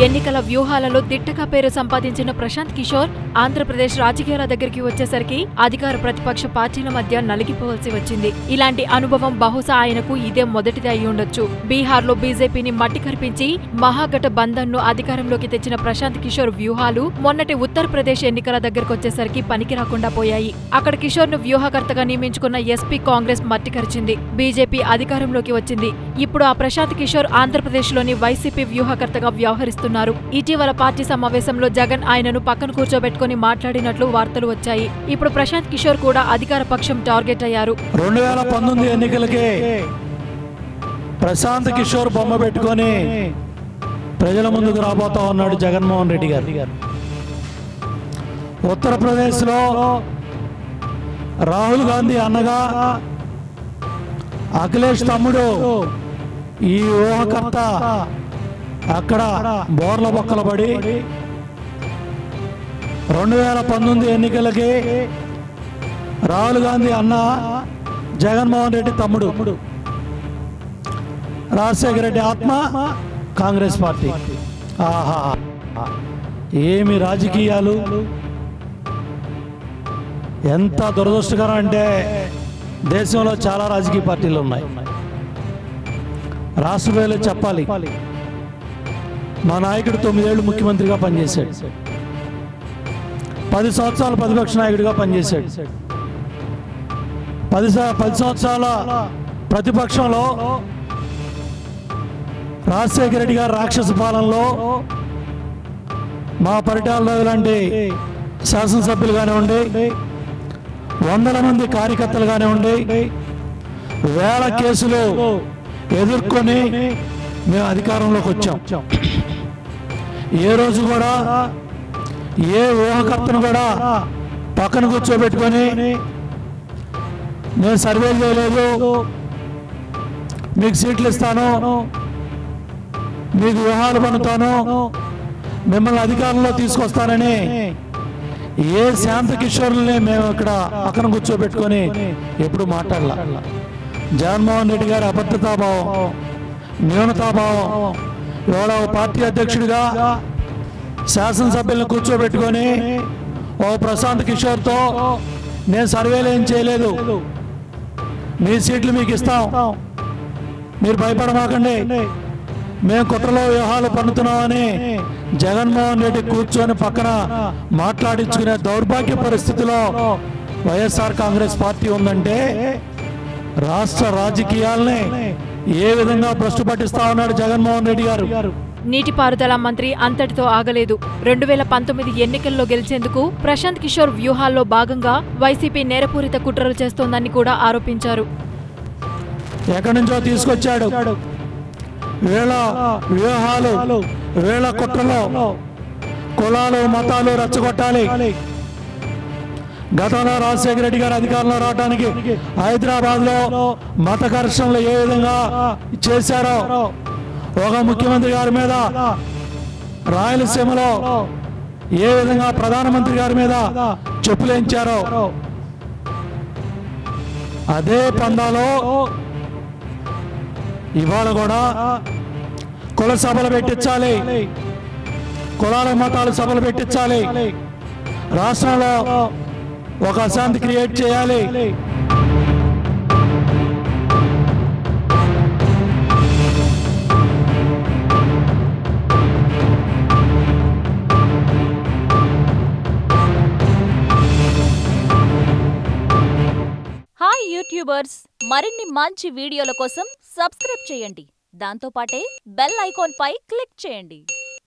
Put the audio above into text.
ఎన్నికల వ్యూహాలలో దిట్టగా పేరు సంపాదించిన ప్రశాంత్ కిషోర్ ఆంధ్రప్రదేశ్ రాజకీయాల దగ్గరికి వచ్చేసరికి అధికార ప్రతిపక్ష పార్టీల మధ్య నలిగిపోవలసి వచ్చింది. ఇలాంటి అనుభవం బహుశా ఆయనకు ఇదే మొదటిది అయి ఉండొచ్చు. బీహార్లో బీజేపీని మట్టి కరిపించి మహాగఠబంధన్ ను అధికారంలోకి తెచ్చిన ప్రశాంత్ కిషోర్ వ్యూహాలు మొన్నటి ఉత్తరప్రదేశ్ ఎన్నికల దగ్గరకొచ్చేసరికి పనికి రాకుండా పోయాయి. అక్కడ కిషోర్ ను వ్యూహకర్తగా నియమించుకున్న ఎస్పీ కాంగ్రెస్ మట్టి కరిచింది. బీజేపీ అధికారంలోకి వచ్చింది. ఇప్పుడు ఆ ప్రశాంత్ కిషోర్ ఆంధ్రప్రదేశ్లోని వైసీపీ వ్యూహకర్తగా వ్యవహరిస్తున్నారు. ఇటీవల పార్టీ సమావేశంలో జగన్ ఆయనను పక్కన కూర్చోబెట్టుకుని మాట్లాడినట్లు వార్తలు వచ్చాయి. ఇప్పుడు ప్రశాంత్ కిషోర్ కూడా అధికార పక్షం టార్గెట్ అయ్యారు. 2019 ఎన్నికలకే ప్రశాంత్ కిషోర్ బొమ్మ పెట్టుకొని ప్రజల ముందుకు రాబోతా ఉన్నాడు జగన్మోహన్ రెడ్డి గారు. ఉత్తరప్రదేశ్లో రాహుల్ గాంధీ అన్నగా అఖిలేష్ తమ్ముడు ఈ ఊహకర్త అక్కడ బోర్ల బొక్కలు పడి 2019 ఎన్నికలకి రాహుల్ గాంధీ అన్న జగన్మోహన్ రెడ్డి తమ్ముడు రాజశేఖర రెడ్డి ఆత్మ కాంగ్రెస్ పార్టీ. ఆహా, ఏమి రాజకీయాలు! ఎంత దురదృష్టకరం అంటే దేశంలో చాలా రాజకీయ పార్టీలు ఉన్నాయి. రాష్ట్ర ప్రజలు చెప్పాలి, మా నాయకుడు 9 ఏళ్ళు ముఖ్యమంత్రిగా పనిచేశాడు, 10 సంవత్సరాలు ప్రతిపక్ష నాయకుడిగా పనిచేశాడు. 10 సంవత్సరాల ప్రతిపక్షంలో రాజశేఖర రెడ్డి గారు రాక్షస పాలనలో మా పరిటాలలో ఇలాంటి శాసనసభ్యులు కానివ్వండి, వందల మంది కార్యకర్తలు కానివ్వండి, వేల కేసులు ఎదుర్కొని మేము అధికారంలోకి వచ్చాం. ఏ రోజు కూడా ఏ ఊహకర్తను కూడా పక్కన కూర్చోబెట్టుకొని నేను సర్వేలు చేయలేదు, మీకు సీట్లు ఇస్తాను, మీకు వ్యూహాలు పన్నుతాను, మిమ్మల్ని అధికారంలో తీసుకొస్తానని ఏ శాంత కిషోర్ని మేము ఇక్కడ పక్కన కూర్చోబెట్టుకొని ఎప్పుడు మాట్లాడాల. జగన్మోహన్ రెడ్డి గారి అబద్ధతాభావం, న్యూనతాభావం, ఇవాళ పార్టీ అధ్యక్షుడిగా శాసనసభ్యులను కూర్చోబెట్టుకొని ఓ ప్రశాంత్ కిషోర్తో నేను సర్వేలు ఏం చేయలేదు, మీ సీట్లు మీకు ఇస్తాం, మీరు భయపడమాకండి, మేము కుట్రలో వ్యూహాలు పన్నుతున్నామని జగన్మోహన్ రెడ్డి కూర్చొని పక్కన మాట్లాడించుకునే దౌర్భాగ్య పరిస్థితిలో వైఎస్ఆర్ కాంగ్రెస్ పార్టీ ఉందంటే రాష్ట్ర రాజకీయాల్ని ఏ విధంగా భ్రష్టు పట్టిస్తా ఉన్నాడు జగన్మోహన్ రెడ్డి గారు. నీటిపారుదల మంత్రి అంతటితో ఆగలేదు. 2019 ఎన్నికల్లో గెలిచేందుకు ప్రశాంత్ కిషోర్ వ్యూహాల్లో భాగంగా వైసీపీ నేరపూరిత కుట్రలు చేస్తోందని కూడా ఆరోపించారు. ఎక్కడి నుంచో తీసుకొచ్చాడు వీళ్ళ వ్యూహాలు, వీళ్ళ కుట్రలో కులాలు మతాలు రెచ్చగొట్టాలి. గతంలో రాజశేఖర రెడ్డి గారు అధికారంలో రావడానికి హైదరాబాద్ లో మత ఘర్షణలు ఏ విధంగా చేశారో, ఒక ముఖ్యమంత్రి గారి మీద రాయలసీమలో ఏ విధంగా ప్రధానమంత్రి గారి మీద చెప్పులేంచారో అదే పందాలో ఇవాళ కూడా కుల సభలు పెట్టించాలి, కులాల మతాల సభలు పెట్టించాలి, రాష్ట్రంలో ఒక అశాంతి క్రియేట్ చేయాలి. హాయ్ యూట్యూబర్స్, మరిన్ని మంచి వీడియోల కోసం సబ్స్క్రైబ్ చేయండి. దాంతోపాటే బెల్ ఐకాన్ పై క్లిక్ చేయండి.